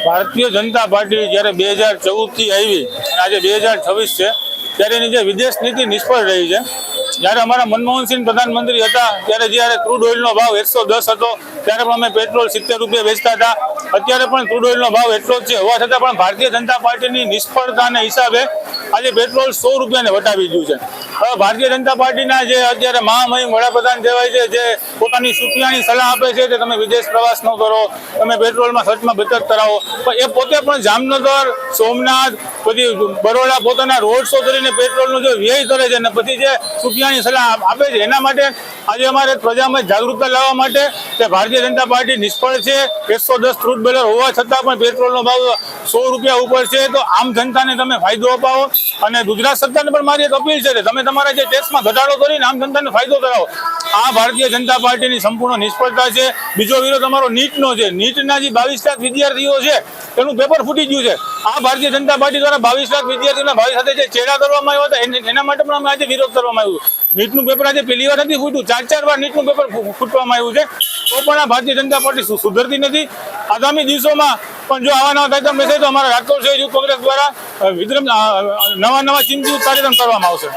Bharatiya Janata party જ્યારે 2014થી આવી અને આજે 2026 છે ત્યારે એની જે વિદેશ નીતિ નિષ્ફળ રહી છે। જ્યારે અમારા મનમોહનસિંહ પ્રધાનમંત્રી હતા ત્યારે જ્યારે ક્રૂડ ઓઇલનો ભાવ 110 હતો ત્યારે પણ અમે પેટ્રોલ 70 રૂપિયા વેચતા હતા। અત્યારે પણ ક્રૂડ ઓઇલનો ભાવ એટલો જ છે હોવા છતાં પણ ભારતીય જનતા પાર્ટીની નિષ્ફળતાના હિસાબે આજે પેટ્રોલ 100 રૂપિયાને વટાવી ગયું છે। હવે ભારતીય જનતા પાર્ટીના જે અત્યારે મહામહિમ વડાપ્રધાન કહેવાય છે જે પોતાની સુફિયાની સલાહ આપે છે કે તમે વિદેશ પ્રવાસ ન કરો, તમે પેટ્રોલમાં ખર્ચમાં બચત કરાવો, પણ એ પોતે પણ જામનગર, સોમનાથ, પછી બરોડા પોતાના રોડ શો કરીને પેટ્રોલનો જો વ્યય કરે છે અને પછી જે સુફિયાની સલાહ આપે છે એના માટે આજે અમારે પ્રજામાં જાગૃતતા લાવવા માટે કે ભારતીય જનતા પાર્ટી નિષ્ફળ છે। 110 ક્રૂડ બેલર હોવા છતાં પણ પેટ્રોલનો ભાવ 100 રૂપિયા ઉપર છે। તો આમ જનતાને તમે ફાયદો અપાવો અને ગુજરાત સરકારને પણ મારી એક અપીલ છે કે તમે તમારા જે ટેક્સમાં ઘટાડો કરીને આમ જનતાને ફાયદો કરાવો। આ ભારતીય જનતા પાર્ટીની સંપૂર્ણ નિષ્ફળતા છે। બીજો વિરોધ અમારો નીટનો છે। નીટના જે 22 લાખ વિદ્યાર્થીઓ છે એનું પેપર ફૂટી ગયું છે। આ ભારતીય જનતા પાર્ટી દ્વારા 22 લાખ વિદ્યાર્થીઓના ભાઈ સાથે જે ચેડા કરવામાં આવ્યા હતા એના માટે પણ અમે આજે વિરોધ કરવામાં આવ્યું। નીટનું પેપર આજે પહેલી વાર નથી ફૂટ્યું, 4 વાર નીટનું પેપર ફૂટવામાં આવ્યું છે તો પણ આ ભારતીય જનતા પાર્ટી સુધરતી નથી। આગામી દિવસોમાં પણ જો આવા નવા કાર્યક્રમ રહેશે તો અમારા રાજકોટ શહેર યુથ કોંગ્રેસ દ્વારા નવા ચિંતિત કાર્યક્રમ કરવામાં આવશે।